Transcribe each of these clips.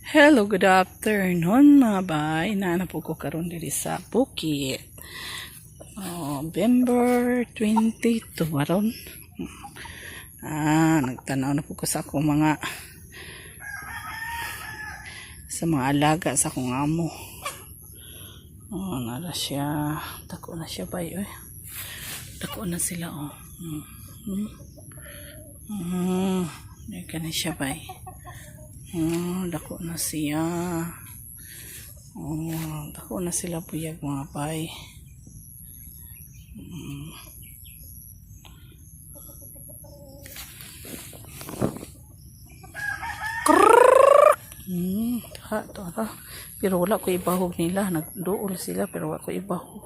Hello, good afternoon mga bay. Inaana po ko karon diri sa bukid. November 22 maron. Nagtanaw na po ko sa akong mga alaga sa akong amo. Nara siya. Dako na siya bay. Dako na sila Dako na siya bay. Dako na siya. Dako na sila buyag mga bay. Pero wala ko ibahog nila. Nagduol sila pero wala ko ibahog.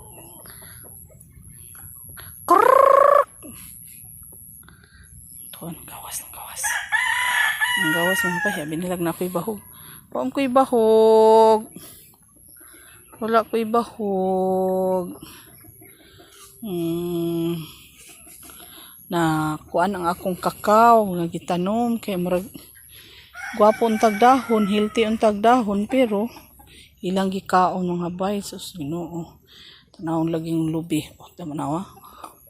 Tuwan, gawas ng gawas. Ang gawas mga bay. Binilag na ako ibahog. Wala ko ibahog. Wala ko ibahog. Na kuan ang akong kakao nga gitanom kay murag gwapo untag dahon, healthy untag dahon, pero ilang gikaon mga bay. Sus Ginoo, tanawon laging lubi. Tama na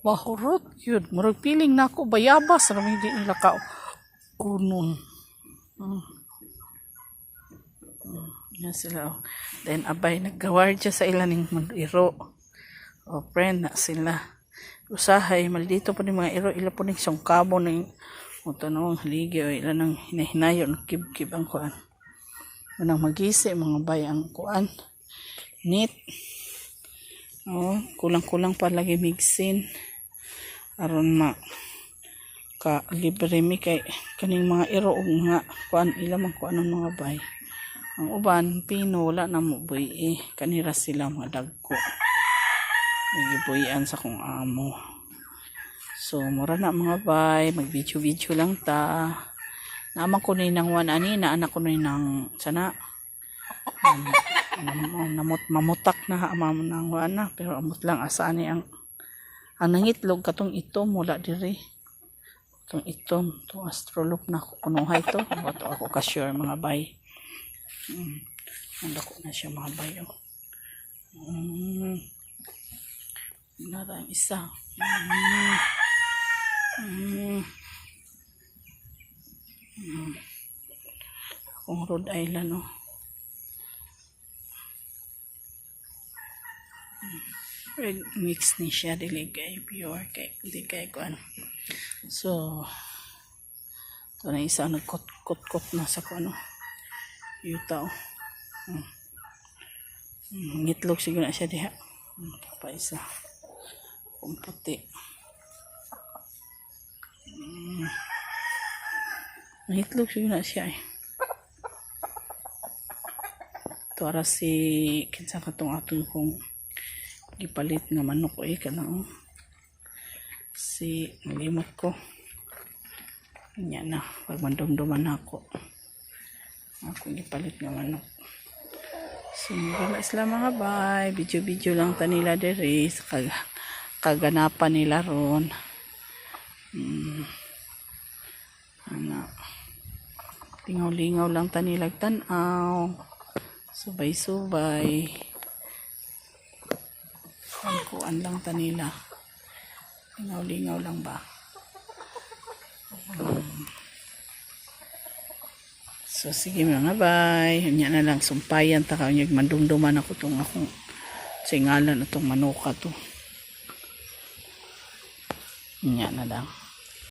wahurot yun, murag piling na ako bayabas ra hindi nila ka kunon. Yan sila then abay naggawardya sa ilaning iro. Friend na sila usahay maldito po ni mga iro, ila po ni sungkabo ng tanong haligi o ilan ang hinahinayo ng kib-kib ang kuan. Unang magisi mga bay ang kuan. Neat. Kulang-kulang pa lagi migsin. Aron ka libre mi kay kaning mga iro og mga kuan ilang kuan ng mga bay. Ang uban pino wala na mo buy kanira sila mga dagko. Nagibuyan sa kong amo. So, mura na mga bay, mag-video-video lang ta. Naman ko na ng ani na anak ko na ng sana. Mamutak na amam ng wana, pero amot lang asani ang nangitlog katong itom mula diri. Itong itom, itong astrolop na kunuhay to. Ito ako ka-sure mga bay. Ang dako na siya mga bay. Nara ang isa. Akong Rhode Island mix ni siya dili kay pure kay di kay kuan. So to na isa nagkot-kot na sa kuno yuta ngitlog siguro na siya diha pa isa kung puti. Ngitlog siguro na siya tuwara si kinsa katong atong kong gipalit nga manok kanang si malimot ko nya na pag mandumduman ako gipalit nga manok. So mga isla mga bay, video lang ta nila diri sa kaganapan nila ron. Lingaw-lingaw lang ta nilag tan-aw. Subay-subay. Kuan lang ta nila. Lingaw-lingaw lang ba? So sige mga bay, nya na lang sumpayan ta kanyag mandumduman ako tong akong singalan atong manuka to. Nya na lang.